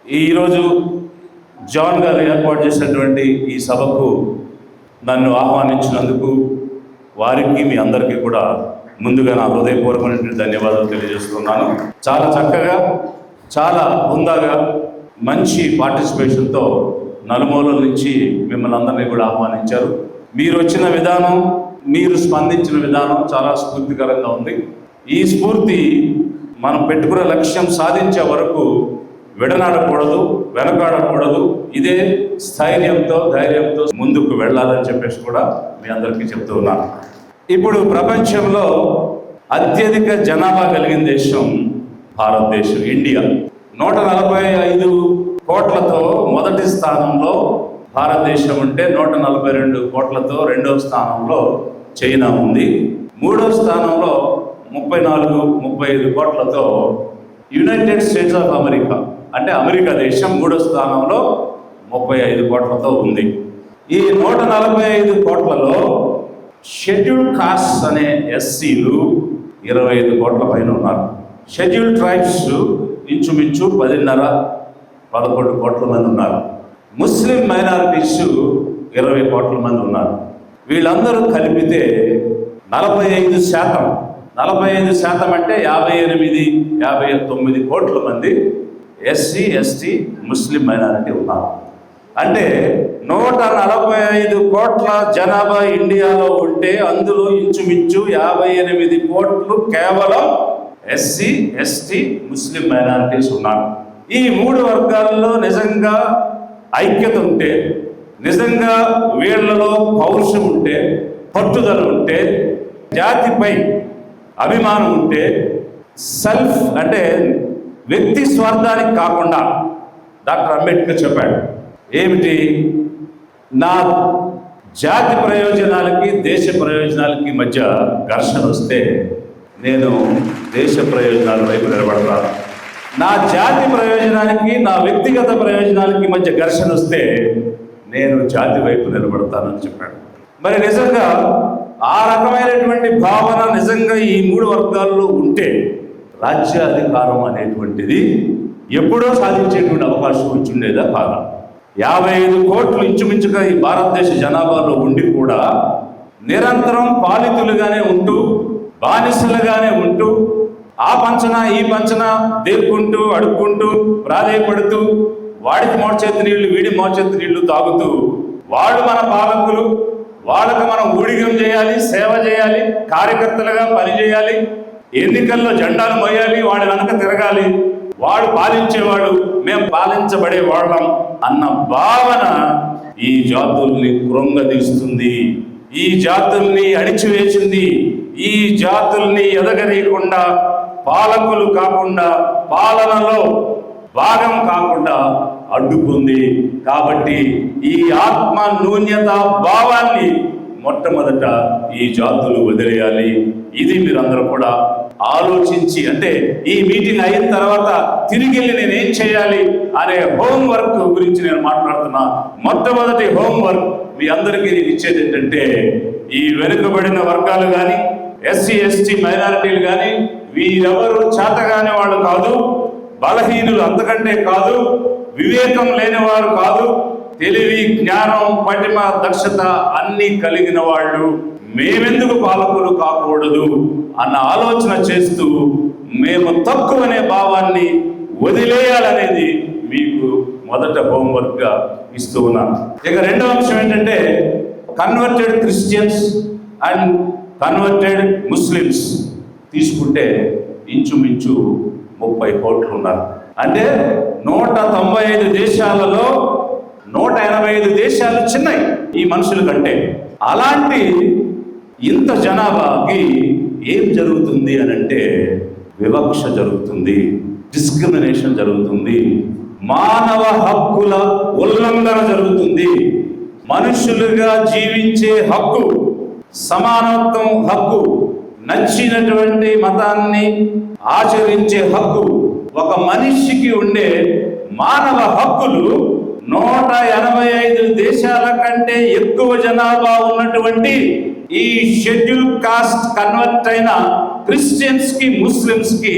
ఈరోజు జాన్ గారు ఏర్పాటు చేసినటువంటి ఈ సభకు నన్ను ఆహ్వానించినందుకు వారికి మీ అందరికీ కూడా ముందుగా నా హృదయపూర్వకమైనటువంటి ధన్యవాదాలు తెలియజేస్తున్నాను. చాలా చక్కగా, చాలా హుందాగా, మంచి పార్టిసిపేషన్తో నలుమూలల నుంచి మిమ్మల్ని అందరినీ కూడా ఆహ్వానించారు. మీరు వచ్చిన విధానం, మీరు స్పందించిన విధానం చాలా స్ఫూర్తికరంగా ఉంది. ఈ స్ఫూర్తి మనం పెట్టుకున్న లక్ష్యం సాధించే వరకు విడనాడకూడదు, వెనకాడకూడదు. ఇదే స్థైర్యంతో, ధైర్యంతో ముందుకు వెళ్ళాలని చెప్పేసి కూడా మీ అందరికీ చెప్తూ ఉన్నాను. ఇప్పుడు ప్రపంచంలో అత్యధిక జనాభా కలిగిన దేశం భారతదేశం, ఇండియా. 145 కోట్లతో మొదటి స్థానంలో భారతదేశం ఉంటే 142 కోట్లతో రెండవ స్థానంలో చైనా ఉంది. మూడవ స్థానంలో 34-35 కోట్లతో యునైటెడ్ స్టేట్స్ ఆఫ్ అమెరికా, అంటే అమెరికా దేశం మూడో స్థానంలో 35 కోట్లతో ఉంది. ఈ 145 కోట్లలో షెడ్యూల్డ్ కాస్ట్ అనే ఎస్సీలు 25 కోట్ల పైన ఉన్నారు. షెడ్యూల్డ్ ట్రైబ్స్ ఇంచుమించు 10.5-11 కోట్ల మంది ఉన్నారు. ముస్లిం మైనారిటీస్ 20 కోట్ల మంది ఉన్నారు. వీళ్ళందరూ కలిపితే 45%. 45% అంటే 58-59 కోట్ల మంది ఎస్సీ, ఎస్టీ, ముస్లిం మైనారిటీ ఉన్నారు. అంటే 145 కోట్ల జనాభా ఇండియాలో ఉంటే అందులో ఇంచుమించు 58 కోట్లు కేవలం ఎస్సీ, ఎస్టీ, ముస్లిం మైనారిటీస్ ఉన్నారు. ఈ 3 వర్గాల్లో నిజంగా ఐక్యత ఉంటే, నిజంగా వీళ్లలో పౌరుషం ఉంటే, పట్టుదల ఉంటే, జాతిపై అభిమానం ఉంటే, సెల్ఫ్ అంటే వ్యక్తి స్వార్థానికి కాకుండా, డాక్టర్ అంబేద్కర్ చెప్పాడు ఏమిటి, నా జాతి ప్రయోజనాలకి దేశ ప్రయోజనాలకి మధ్య ఘర్షణ వస్తే నేను దేశ ప్రయోజనాల వైపు నిలబడతాను. నా జాతి ప్రయోజనానికి, నా వ్యక్తిగత ప్రయోజనాలకి మధ్య ఘర్షణ వస్తే నేను జాతి వైపు నిలబడతానని చెప్పాడు. మరి నిజంగా ఆ రకమైనటువంటి భావన నిజంగా ఈ 3 వర్గాల్లో ఉంటే రాజ్యాధికారం అనేటువంటిది ఎప్పుడో సాధించేటువంటి అవకాశం వచ్చిండేదా కాదా? 55 కోట్లు ఇంచుమించుగా ఈ భారతదేశ జనాభాలో ఉండి కూడా నిరంతరం పాలితులుగానే ఉంటూ, బానిసలుగానే ఉంటూ, ఆ పంచన ఈ పంచన దేక్కుంటూ, అడుక్కుంటూ, ప్రాధేయపడుతూ, వాడికి మోచేతి నీళ్లు, వీడి మోచేతి నీళ్లు తాగుతూ, వాడు మన పాలకులు, వాళ్ళకు మనం ఊడిగం చేయాలి, సేవ చేయాలి, కార్యకర్తలుగా పనిచేయాలి, ఎన్నికల్లో జెండాలు మోయాలి, వాడి వెనక తిరగాలి, వాడు పాలించేవాడు, మేము పాలించబడే వాళ్ళం అన్న భావన ఈ జాతుల్ని కృంగదీస్తుంది, ఈ జాతుల్ని అణిచివేసింది, ఈ జాతుల్ని ఎదగనీయకుండా, పాలకులు కాకుండా, పాలనలో భాగం కాకుండా అడ్డుకుంది. కాబట్టి ఈ ఆత్మ న్యూన్యత భావాన్ని మొట్టమొదట ఈ జాతులు వదిలేయాలి. ఇది మీరందరూ కూడా ఆలోచించి, అంటే ఈ మీటింగ్ అయిన తర్వాత తిరిగి వెళ్ళి నేనేం చేయాలి అనే హోంవర్క్ గురించి నేను మాట్లాడుతున్నా. మొట్టమొదటి హోంవర్క్ మీ అందరికీ నేను ఇచ్చేది ఏంటంటే, ఈ వెనుకబడిన వర్గాలు కానీ, ఎస్సీ, ఎస్టీ, మైనారిటీలు కానీ, వీరెవరు చేతగాని వాళ్ళు కాదు, బలహీనులు అంతకంటే కాదు, వివేకం లేనివారు కాదు, తెలివి, జ్ఞానం, పటిమ, దక్షత అన్నీ కలిగిన వాళ్ళు. మేమెందుకు పాలకులు కాకూడదు అన్న ఆలోచన చేస్తూ మేము తక్కువనే భావాన్ని వదిలేయాలనేది మీకు మొదట హోంవర్క్గా ఇస్తూ ఉన్నాను. ఇక రెండవ అంశం ఏంటంటే, converted Christians and converted Muslims తీసుకుంటే ఇంచుమించు 30 కోట్లు ఉన్నారు. అంటే 195 దేశాలలో 185 దేశాలు చిన్నవి ఈ మనుషుల కంటే. అలాంటి ఇంత జనాభాకి ఏం జరుగుతుంది అని అంటే, వివక్ష జరుగుతుంది, డిస్క్రిమినేషన్ జరుగుతుంది, మానవ హక్కుల ఉల్లంఘన జరుగుతుంది. మనుషులుగా జీవించే హక్కు, సమానత్వం హక్కు, నచ్చినటువంటి మతాన్ని ఆచరించే హక్కు, ఒక మనిషికి ఉండే మానవ హక్కులు 185 దేశాల కంటే ఎక్కువ జనాభా ఉన్నటువంటి ఈ షెడ్యూల్ కాస్ట్ కన్వర్ట్ అయిన క్రిస్టియన్స్ కి ముస్లిమ్స్ కి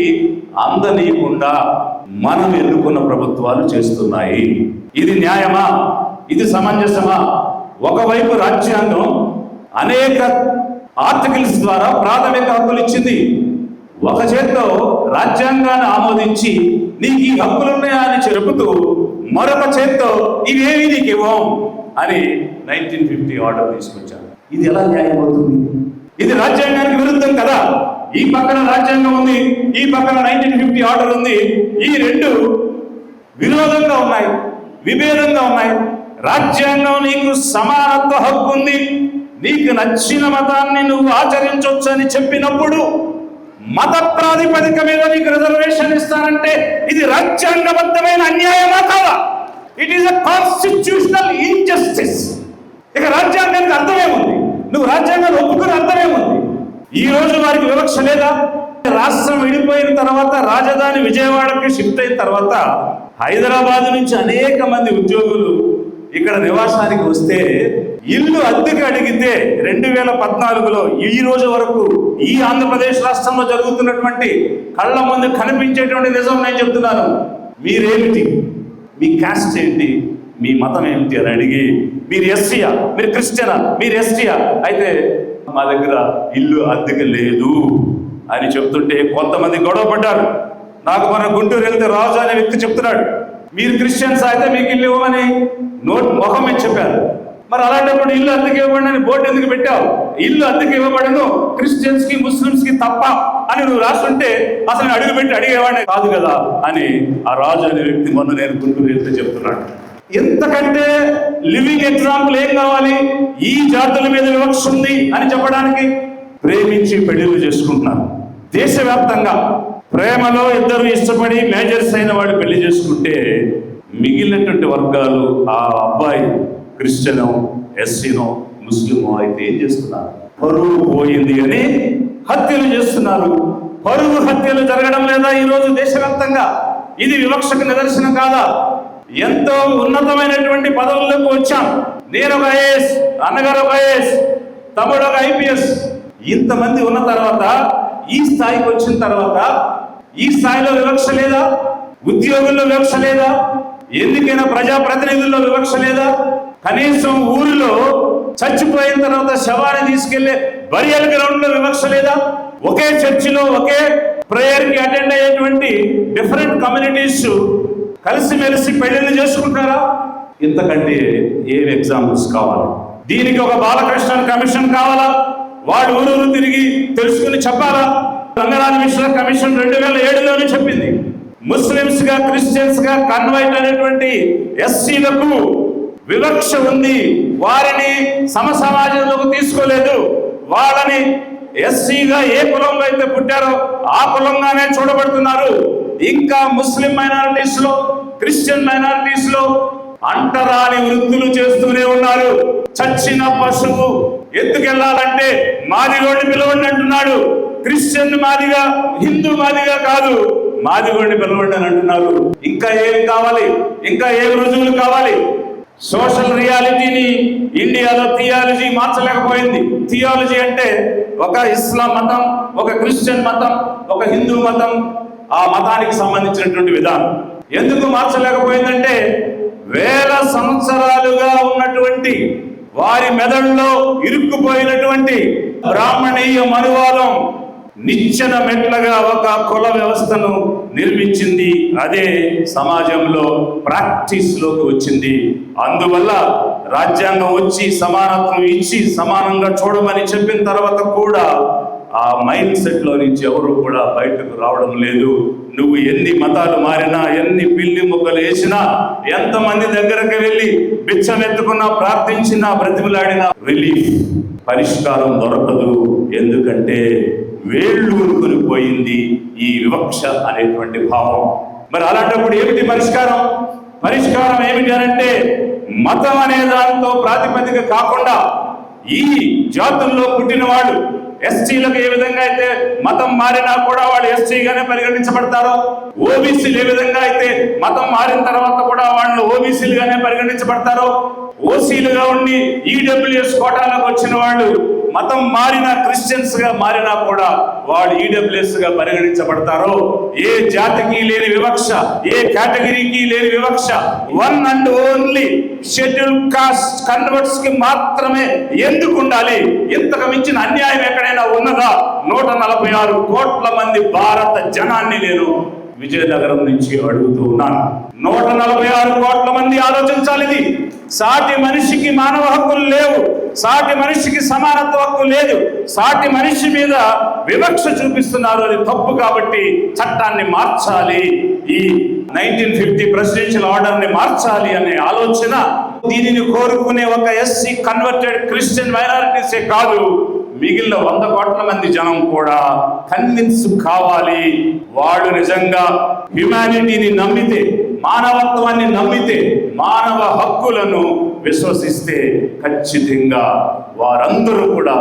అందనీయకుండా మనం ఎన్నుకున్న ప్రభుత్వాలు చేస్తున్నాయి. ఇది న్యాయమా? ఇది సమంజసమా? ఒకవైపు రాజ్యాంగం అనేక ఆర్టికల్స్ ద్వారా ప్రాథమిక హక్కులు ఇచ్చింది. ఒక చేత్తో రాజ్యాంగాన్ని ఆమోదించి నీకు ఈ హక్కులు ఉన్నాయా అని చెబుతూ మరొక చేత్తో ఇవేవి నీకు ఇవ్వం అని 1950 ఆర్డర్ తీసుకొచ్చారు. ఇది ఎలా న్యాయం అవుతుంది? ఇది రాజ్యాంగానికి విరుద్ధం కదా. ఈ పక్కన రాజ్యాంగం ఉంది, ఈ పక్కన 1950 ఆర్డర్ ఉంది. ఈ రెండు విరోధంగా ఉన్నాయి, విభేదంగా ఉన్నాయి. రాజ్యాంగం నీకు సమానత్వ హక్కు ఉంది, నీకు నచ్చిన మతాన్ని నువ్వు ఆచరించవచ్చు అని చెప్పినప్పుడు మత ప్రాతిపదిక మీద నీకు రిజర్వేషన్ ఇస్తానంటే ఇది రాజ్యాంగబద్ధమైన అన్యాయమా కాదా? It is a constitutional injustice. ఇక రాజ్యాంగానికి అర్థమేముంది? నువ్వు రాజ్యాంగాన్ని ఒప్పుకునే అర్థమేముంది? ఈ రోజు వారికి వివక్ష లేదా? రాష్ట్రం విడిపోయిన తర్వాత రాజధాని విజయవాడకి షిఫ్ట్ అయిన తర్వాత హైదరాబాద్ నుంచి అనేక మంది ఉద్యోగులు ఇక్కడ నివాసానికి వస్తే ఇల్లు అద్దెకి అడిగితే 2014లో ఈ రోజు వరకు ఈ ఆంధ్రప్రదేశ్ రాష్ట్రంలో జరుగుతున్నటువంటి కళ్ళ ముందు కనిపించేటువంటి నిజం నేను చెప్తున్నాను. మీరేమిటి, మీ కాస్ట్ ఏంటి, మీ మతం ఏమిటి అని అడిగి మీరు ఎస్సీయా, మీరు క్రిస్టియనా, మీరు ఎస్టీయా అయితే మా దగ్గర ఇల్లు అద్దెకి లేదు అని చెప్తుంటే కొంతమంది గొడవ పడ్డారు. నాకు మన గుంటూరు వెళ్తే రాజు అనే వ్యక్తి చెప్తున్నాడు, మీరు క్రిస్టియన్స్ అయితే మీకు ఇల్లు ఇవ్వమని ముఖం మీద చెప్పారు. మరి అలాంటప్పుడు ఇల్లు అద్దెకి ఇవ్వబడి అని బోర్డు ఎందుకు పెట్టావు? ఇల్లు అద్దెకి ఇవ్వబడను క్రిస్టియన్స్ కి ముస్లిమ్స్ కి తప్ప అని నువ్వు రాస్తుంటే అసలు అడుగు పెట్టి అడిగేవాడిని కాదు కదా అని ఆ రాజు అనే వ్యక్తి మొన్న నేను గుంటూరు వెళ్తే చెప్తున్నాడు. ఎంతకంటే లివింగ్ ఎగ్జాంపుల్ ఏం కావాలి? ఈ జాతుల మీద వివక్ష ఉంది అని చెప్పడానికి ప్రేమించి పెళ్లిళ్ళు చేసుకుంటున్నారు. దేశవ్యాప్తంగా ప్రేమలో ఇద్దరు ఇష్టపడి మేజర్స్ అయిన వాడు పెళ్లి చేసుకుంటే మిగిలినటువంటి వర్గాలు ఆ అబ్బాయి క్రిస్టియనో, ఎస్సీనో, ముస్లిమో అయితే ఏం చేస్తున్నారు? పరువు పోయింది అని హత్యలు చేస్తున్నారు. పరువు హత్యలు జరగడం లేదా ఈరోజు దేశవ్యాప్తంగా? ఇది వివక్షకు నిదర్శనం కాదా? ఎంతో ఉన్నతమైనటువంటి పదవుల్లోకి వచ్చాం. నేను ఒక ఐఏఎస్, అన్నగారు ఒక ఐఏఎస్, తమ్ముడు ఒక ఐపీఎస్. ఇంతమంది ఉన్న తర్వాత ఈ స్థాయికి వచ్చిన తర్వాత ఈ స్థాయిలో వివక్ష లేదా? ఉద్యోగుల్లో వివక్ష లేదా? ఎన్నికైన ప్రజాప్రతినిధుల్లో వివక్ష లేదా? కనీసం ఊరిలో చచ్చిపోయిన తర్వాత శవాన్ని తీసుకెళ్లే బరియల్ గ్రౌండ్ లో వివక్ష లేదా? ఒకే చర్చిలో ఒకే ప్రేయర్ కి అటెండ్ అయ్యేటువంటి డిఫరెంట్ కమ్యూనిటీస్ కలిసిమెలిసి పెళ్లిళ్ళు చేసుకుంటారా? ఇంతకంటే ఏం ఎగ్జాంపుల్స్ కావాలి? దీనికి ఒక బాలకృష్ణ కమిషన్ కావాలా? వాడు ఊరూరు తిరిగి తెలుసుకుని చెప్పాలా? రంగనాథ్ మిశ్రా కమిషన్ 2007లోనే చెప్పింది, ముస్లిమ్స్ గా క్రిస్టియన్స్ గా కన్వర్ట్ అనేటువంటి ఎస్సీలకు వివక్ష ఉంది, వారిని సమసమాజంలోకి తీసుకోలేదు, వాళ్ళని ఎస్సీగా ఏ కులంలో అయితే పుట్టారో ఆ కులంగానే చూడబడుతున్నారు. ఇంకా ముస్లిం మైనారిటీస్ లో, క్రిస్టియన్ మైనారిటీస్ లో అంటరాని వృత్తులు చేస్తూనే ఉన్నారు. చచ్చిన పశువు ఎత్తుకెళ్లాలంటే మాదిగోడిని పిలవండి అంటున్నాడు. క్రిస్టియన్ మాదిగా, హిందూ మాదిగా కాదు, మాదిగోడిని పిలవండి అని అంటున్నారు. ఇంకా ఏం కావాలి? ఇంకా ఏం రుజువులు కావాలి? సోషల్ రియాలిటీని ఇండియాలో థియాలజీ మార్చలేకపోయింది. థియాలజీ అంటే ఒక ఇస్లాం మతం, ఒక క్రిస్టియన్ మతం, ఒక హిందూ మతం, ఆ మతానికి సంబంధించినటువంటి విధానం ఎందుకు మార్చలేకపోయిందంటే వేల సంవత్సరాలుగా ఉన్నటువంటి వారి మెదడులో ఇరుక్కుపోయినటువంటి బ్రాహ్మణీయ మనువాదం నిచ్చెన మెట్లగా ఒక కుల వ్యవస్థను నిర్మించింది. అదే సమాజంలో ప్రాక్టీస్ లోకి వచ్చింది. అందువల్ల రాజ్యాంగం వచ్చి సమానత్వం ఇచ్చి సమానంగా చూడమని చెప్పిన తర్వాత కూడా ఆ మైండ్ సెట్ లో నుంచి ఎవరు కూడా బయటకు రావడం లేదు. నువ్వు ఎన్ని మతాలు మారినా, ఎన్ని పిల్లి మొక్కలు వేసినా, ఎంతమంది దగ్గరకు వెళ్ళి బిచ్చమెత్తుకున్నా, ప్రార్థించినా, బ్రతిమలాడినా రిలీఫ్, పరిష్కారం దొరకదు. ఎందుకంటే వేళ్ళూరుకుని పోయింది ఈ వివక్ష అనేటువంటి భావం. మరి అలాంటప్పుడు ఏమిటి పరిష్కారం? పరిష్కారం ఏమిటి అనంటే మతం అనే దాంతో ప్రాతిపదిక కాకుండా ఈ జాతుల్లో పుట్టినవాడు ఎస్టీలకు ఏ విధంగా అయితే మతం మారినా కూడా వాళ్ళు ఎస్టీగానే పరిగణించబడతారో, ఓబీసీలు ఏ విధంగా అయితే మతం మారిన తర్వాత కూడా వాళ్ళు ఓబీసీలుగానే పరిగణించబడతారో, ఓసీలుగా ఉండి ఈడబ్ల్యూఎస్ కోటాలకు వచ్చిన వాళ్ళు మతం మారిన క్రిస్టియన్స్ గా మారినా కూడా వాళ్ళు ఈడబ్ల్యూఎస్ గా పరిగణించబడతారో, ఏ జాతికి లేని వివక్ష, ఏ కేటగిరీకి లేని వివక్ష, one and only schedule caste converts కి మాత్రమే ఎందుకు ఉండాలి? ఇంతకు మించిన అన్యాయం ఎక్కడైనా ఉన్నదా? 146 కోట్ల మంది భారత జనాన్ని నేను విజయనగరం నుంచి అడుగుతూ ఉన్నాను. 146 కోట్ల మంది ఆలోచించాలి. ఇది సాటి మనిషికి మానవ హక్కులు లేవు, సాటి మనిషికి సమానత్వ హక్కు లేదు, సాటి మనిషి మీద వివక్ష చూపిస్తున్నారు. అది తప్పు. కాబట్టి చట్టాన్ని మార్చాలి, ఈ 1950 ప్రెసిడెన్షియల్ ఆర్డర్ ని మార్చాలి అనే ఆలోచన. దీనిని కోరుకునే ఒక ఎస్సీ కన్వర్టెడ్ క్రిస్టియన్ మైనారిటీసే కాదు, మిగిలిన 100 కోట్ల మంది జనం కూడా కన్విన్స్ కావాలి. వాళ్ళు నిజంగా హ్యుమానిటీని నమ్మితే, మానవత్వాన్ని నమ్మితే, మానవ హక్కులను విశ్వసిస్తే ఖచ్చితంగా వారందరూ కూడా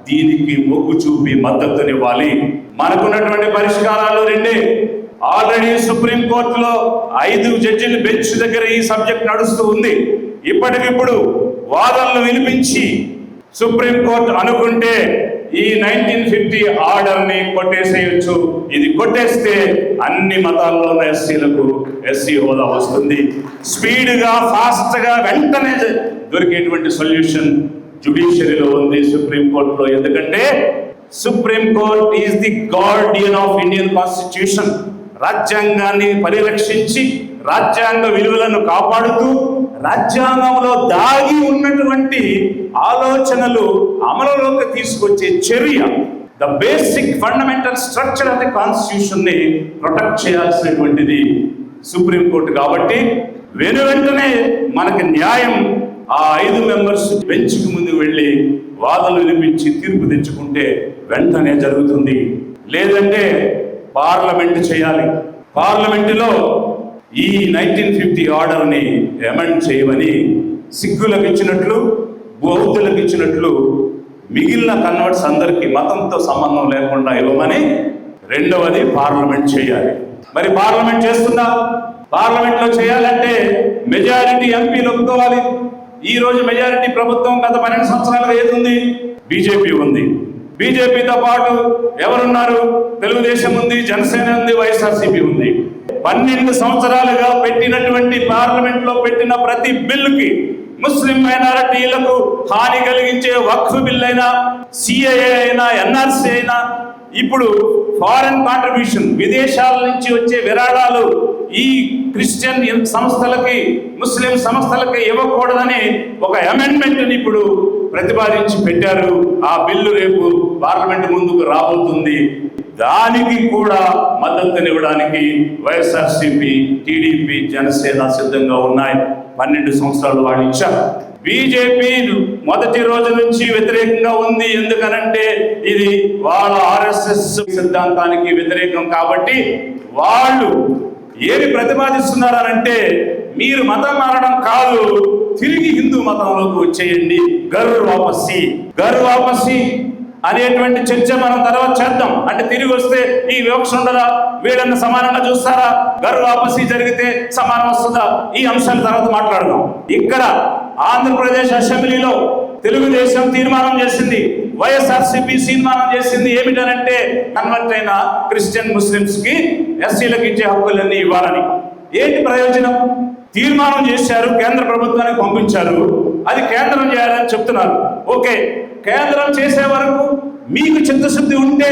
దీనికి మొగ్గు చూపి మద్దతునివ్వాలి. మనకున్నటువంటి పరిష్కారాలు రెండే. ఆల్రెడీ సుప్రీంకోర్టులో 5 జడ్జిల బెంచ్ దగ్గర ఈ సబ్జెక్ట్ నడుస్తూ ఉంది. ఇప్పటికిప్పుడు వాదనలు వినిపించి సుప్రీంకోర్టు అనుకుంటే ఈ 1950 ఆర్డర్ ని కొట్టేసేయచ్చు. ఇది కొట్టేస్తే అన్ని మతాల్లోని ఎస్సీలకు ఎస్సీ హోదా వస్తుంది. స్పీడ్గా, ఫాస్ట్గా, వెంటనే దొరికేటువంటి సొల్యూషన్ జ్యుడిషియరీలో ఉంది, సుప్రీంకోర్టులో. ఎందుకంటే supreme court is the Guardian of Indian constitution. రాజ్యాంగాన్ని పరిరక్షించి రాజ్యాంగ విలువలను కాపాడుతూ రాజ్యాంగంలో దాగి ఉన్నటువంటి ఆలోచనలు అమలులోకి తీసుకొచ్చే చర్య, the basic fundamental structure of the constitution ని ప్రొటెక్ట్ చేయాల్సినటువంటిది సుప్రీంకోర్టు. కాబట్టి వెంటనే మనకి న్యాయం ఆ 5 మెంబర్స్ బెంచ్కి ముందు వెళ్ళి వాదనలు వినిపించి తీర్పు తెచ్చుకుంటే వెంటనే జరుగుతుంది. లేదంటే పార్లమెంట్ చేయాలి. పార్లమెంటులో ఈ 1950 ఆర్డర్ని అమెండ్ చేయమని సిక్కులకు ఇచ్చినట్లు, బౌద్ధులకు ఇచ్చినట్లు మిగిలిన కన్వర్ట్స్ అందరికీ మతంతో సంబంధం లేకుండా ఇవ్వమని రెండవది పార్లమెంట్ చేయాలి. మరి పార్లమెంట్ చేస్తుందా? పార్లమెంట్లో చేయాలంటే మెజారిటీ ఎంపీలు ఒప్పుకోవాలి. ఈ రోజు మెజారిటీ ప్రభుత్వం గత 12 సంవత్సరాలుగా ఏది ఉంది? బీజేపీ ఉంది. బీజేపీతో పాటు ఎవరున్నారు? తెలుగుదేశం ఉంది, జనసేన ఉంది, వైఎస్ఆర్సీపీ ఉంది. 12 సంవత్సరాలుగా పెట్టినటువంటి పార్లమెంట్ లో పెట్టిన ప్రతి బిల్లుకి, ముస్లిం మైనారిటీలకు హాని కలిగించే వక్ఫ్ బిల్ అయినా, సిఏఏ అయినా, ఎన్ఆర్సీ అయినా, ఇప్పుడు ఫారెన్ కాంట్రిబ్యూషన్, విదేశాల నుంచి వచ్చే విరాళాలు ఈ క్రిస్టియన్ సంస్థలకి, ముస్లిం సంస్థలకి ఇవ్వకూడదని ఒక అమెండ్మెంట్ని ఇప్పుడు ప్రతిపాదించి పెట్టారు. ఆ బిల్లు రేపు పార్లమెంట్ ముందుకు రాబోతుంది. దానికి కూడా మద్దతునివ్వడానికి వైఎస్ఆర్సీపీ, టీడీపీ, జనసేన సిద్ధంగా ఉన్నాయి. 12 సంవత్సరాలు వాళ్ళు ఇచ్చారు. బీజేపీ మొదటి రోజు నుంచి వ్యతిరేకంగా ఉంది. ఎందుకనంటే ఇది వాళ్ళ ఆర్ఎస్ఎస్ సిద్ధాంతానికి వ్యతిరేకం. కాబట్టి వాళ్ళు ఏమి ప్రతిపాదిస్తున్నారంటే, మీరు మతం మారడం కాదు, తిరిగి హిందూ మతంలోకి వచ్చేయండి, గర్ వాపసి అనేటువంటి చర్చ మనం తర్వాత చేద్దాం. అంటే తిరిగి వస్తే ఈ వివక్ష ఉండదా? వీళ్ళని సమానంగా చూస్తారా? గర్ వాపసి జరిగితే సమానం వస్తుందా? ఈ అంశాల తర్వాత మాట్లాడదాం. ఇక్కడ ఆంధ్రప్రదేశ్ అసెంబ్లీలో తెలుగుదేశం తీర్మానం చేసింది, వైఎస్ఆర్సీపీ తీర్మానం చేసింది. ఏమిటనంటే కన్వర్ట్ అయిన క్రిస్టియన్ ముస్లిమ్స్ కి, ఎస్సీలకు ఇచ్చే హక్కులన్నీ ఇవ్వాలని. ఏంటి ప్రయోజనం? తీర్మానం చేశారు, కేంద్ర ప్రభుత్వానికి పంపించారు, అది కేంద్రం చేయాలని చెప్తున్నారు. ఓకే, కేంద్రం చేసే వరకు మీకు చిత్తశుద్ధి ఉంటే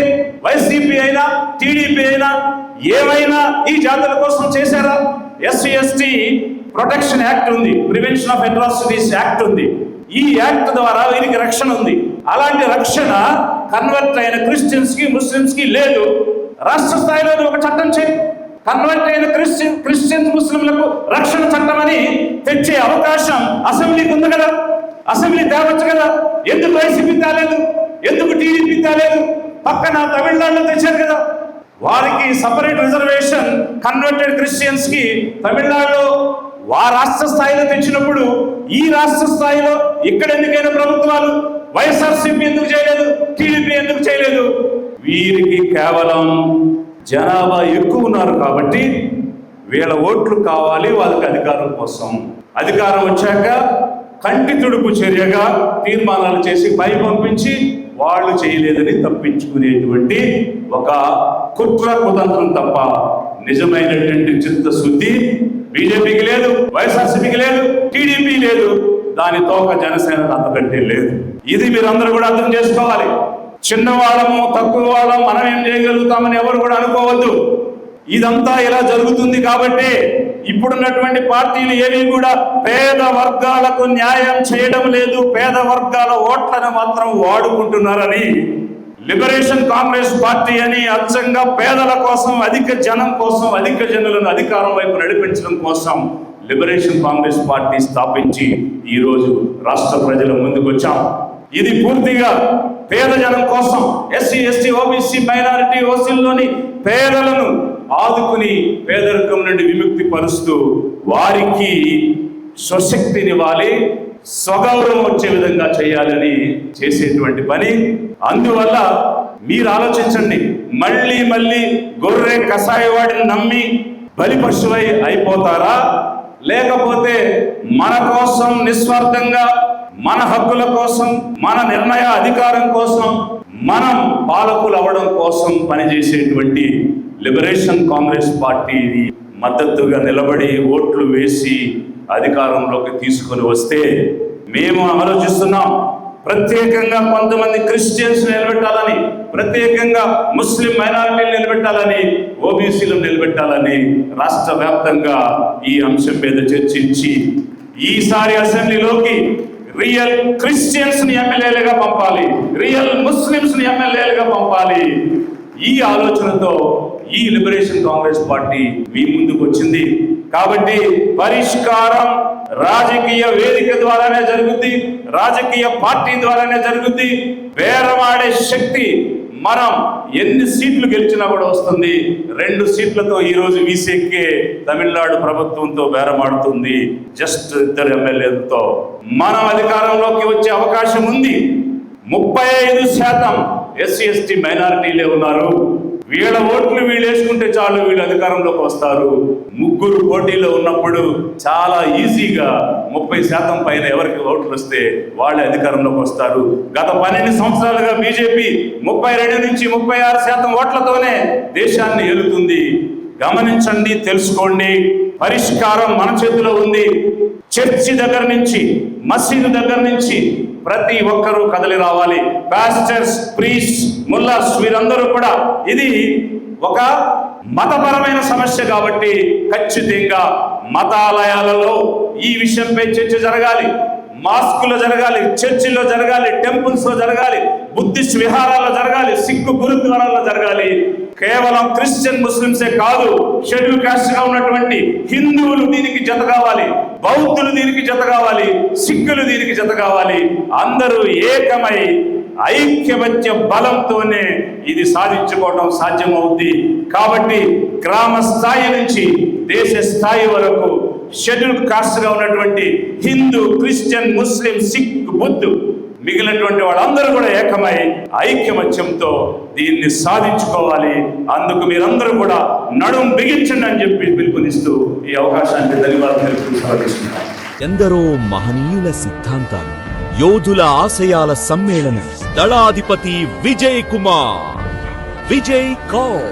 వైసీపీ అయినా, టీడీపీ అయినా, ఏమైనా ఈ జాతుల కోసం చేశారా? ఎస్సీ ఎస్టీ ప్రొటెక్షన్ యాక్ట్ ఉంది, ప్రివెన్షన్ ఆఫ్ అట్రాసిటీస్ యాక్ట్ ఉంది. ఈ యాక్ట్ ద్వారా వీరికి రక్షణ ఉంది. అలాంటి రక్షణ కన్వర్ట్ అయిన క్రిస్టియన్స్ కి, ముస్లిమ్స్ కి లేదు. రాష్ట్ర స్థాయిలో ఒక చట్టం చేయి, కన్వర్ట్ అయిన క్రిస్టియన్స్ ముస్లింలకు రక్షణ చట్టం అని తెచ్చే అవకాశం అసెంబ్లీకి ఉంది కదా. అసెంబ్లీ తేవచ్చు కదా. ఎందుకు వైసీపీ తేలేదు? ఎందుకు టీడీపీ తేలేదు? పక్కన తమిళనాడులో తెచ్చారు కదా. వారికి సపరేట్ రిజర్వేషన్ కన్వర్టెడ్ క్రిస్టియన్స్ కి తమిళనాడులో రాష్ట్ర స్థాయిలో తెచ్చినప్పుడు, ఈ రాష్ట్ర స్థాయిలో ఇక్కడ ఎందుకైనా ప్రభుత్వాలు వైఎస్ఆర్సీపీ ఎందుకు చేయలేదు? టీడీపీ ఎందుకు చేయలేదు? వీరికి కేవలం జనాభా ఎక్కువ ఉన్నారు కాబట్టి వీళ్ళ ఓట్లు కావాలి, వాళ్ళకి అధికారం కోసం. అధికారం వచ్చాక కంటి తుడుపు చర్యగా తీర్మానాలు చేసి పై పంపించి వాళ్ళు చేయలేదని తప్పించుకునేటువంటి ఒక కుట్ర కుతంత్రం తప్ప నిజమైనటువంటి చిత్తశుద్ధి బీజేపీకి లేదు, వైఎస్ఆర్సీపీకి లేదు, టీడీపీ లేదు, దాని తోక జనసేనకు అంతకంటే లేదు. ఇది మీరందరూ కూడా అర్థం చేసుకోవాలి. చిన్నవాళ్ళము, తక్కువ వాళ్ళం, మనం ఏం చేయగలుగుతామని ఎవరు కూడా అనుకోవద్దు. ఇదంతా ఇలా జరుగుతుంది కాబట్టి ఇప్పుడున్నటువంటి పార్టీలు ఏవి కూడా పేద వర్గాలకు న్యాయం చేయడం లేదు, పేద వర్గాల ఓట్లను మాత్రం వాడుకుంటున్నారని లిబరేషన్ కాంగ్రెస్ పార్టీ అని అచ్చంగా పేదల కోసం, అధిక జనం కోసం, అధిక జనులను అధికారం వైపు నడిపించడం కోసం లిబరేషన్ కాంగ్రెస్ పార్టీ స్థాపించి ఈరోజు రాష్ట్ర ప్రజల ముందుకు వచ్చాం. ఇది పూర్తిగా పేద జనం కోసం, ఎస్సీ, ఎస్టీ, ఓబీసీ, మైనారిటీ, ఓసీల్లోని పేదలను ఆదుకుని పేదరికం నుండి విముక్తి పరుస్తూ వారికి స్వశక్తినివ్వాలి, స్వగౌరవం వచ్చే విధంగా చేయాలని చేసేటువంటి పని. అందువల్ల మీరు ఆలోచించండి, మళ్ళీ మళ్ళీ గొర్రె కషాయవాడిని నమ్మి బలిపశువై అయిపోతారా, లేకపోతే మన కోసం నిస్వార్థంగా, మన హక్కుల కోసం, మన నిర్ణయ అధికారం కోసం, మనం పాలకులు అవ్వడం కోసం పనిచేసేటువంటి లిబరేషన్ కాంగ్రెస్ పార్టీని మద్దతుగా నిలబడి ఓట్లు వేసి అధికారంలోకి తీసుకొని వస్తే మేము ఆలోచిస్తున్నాం. ప్రత్యేకంగా కొంతమంది క్రిస్టియన్స్ నిలబెట్టాలని, ప్రత్యేకంగా ముస్లిం మైనారిటీలు నిలబెట్టాలని, ఓబీసీలు నిలబెట్టాలని రాష్ట్ర వ్యాప్తంగా ఈ అంశం మీద చర్చించి ఈసారి అసెంబ్లీలోకి రియల్ క్రిస్టియన్స్ ని ఎమ్మెల్యేలుగా పంపాలి, రియల్ ముస్లింస్ ని ఎమ్మెల్యేలుగా పంపాలి. ఈ ఆలోచనతో ఈ లిబరేషన్ కాంగ్రెస్ పార్టీ మీ ముందుకు వచ్చింది. కాబట్టి పరిష్కారం రాజకీయ వేదిక ద్వారానే జరుగుద్ది, రాజకీయ పార్టీ ద్వారానే జరుగుద్ది. బేరమాడే శక్తి మనం ఎన్ని సీట్లు గెలిచినా కూడా వస్తుంది. 2 సీట్లతో ఈరోజు వీసీకే తమిళనాడు ప్రభుత్వంతో బేరమాడుతుంది. జస్ట్ 2 ఎమ్మెల్యేలతో మనం అధికారంలోకి వచ్చే అవకాశం ఉంది. 35% ఎస్సీ, ఎస్టీ, మైనారిటీలే ఉన్నారు. వీళ్ళ ఓట్లు వీళ్ళు వేసుకుంటే చాలు, వీళ్ళు అధికారంలోకి వస్తారు. 3 పోటీలో ఉన్నప్పుడు చాలా ఈజీగా 30% పైన ఎవరికి ఓట్లు వస్తే వాళ్ళే అధికారంలోకి వస్తారు. గత 12 సంవత్సరాలుగా బీజేపీ 32 నుంచి 36% ఓట్లతోనే దేశాన్ని ఏలుతుంది. గమనించండి, తెలుసుకోండి. పరిష్కారం మన చేతిలో ఉంది. చర్చి దగ్గర నుంచి, మసీదు దగ్గర నుంచి ప్రతి ఒక్కరూ కదలి రావాలి. పాస్టర్స్, ప్రీస్ట్, ముల్లాస్ వీరందరూ కూడా, ఇది ఒక మతపరమైన సమస్య కాబట్టి ఖచ్చితంగా మతాలయాలలో ఈ విషయంపై చర్చ జరగాలి. మాస్కులో జరగాలి, చర్చిల్లో జరగాలి, టెంపుల్స్ లో జరగాలి, బుద్ధిస్ట్ విహారాల్లో జరగాలి, సిక్కు గురుద్వారాల్లో జరగాలి. కేవలం క్రిస్టియన్ ముస్లింసే కాదు, షెడ్యూల్ కాస్ట్ గా ఉన్నటువంటి హిందువులు దీనికి జత కావాలి, బౌద్ధులు దీనికి జత కావాలి, సిక్కులు దీనికి జత కావాలి. అందరూ ఏకమై ఐక్యమత్య బలంతోనే ఇది సాధించుకోవడం సాధ్యమవుద్ది. కాబట్టి గ్రామ స్థాయి నుంచి దేశ స్థాయి వరకు షెడ్యూల్ కాస్ట్ గా ఉన్నటువంటి హిందూ, క్రిస్టియన్, ముస్లిం, సిక్, బుద్ధు మిగిలినటువంటి వాళ్ళందరూ కూడా ఏకమై ఐక్యమత్యంతో దీన్ని సాధించుకోవాలి. అందుకు మీరందరూ కూడా నడుం బిగించండి అని చెప్పి పిలుపునిస్తూ ఈ అవకాశాన్ని ధన్యవాదాలు తెలుపుతున్నాను. ఎందరో మహనీయుల సిద్ధాంతాలు, యోధుల ఆశయాల సమ్మేళనం. దళాధిపతి విజయ్ కుమార్, విజయ్ కౌర్.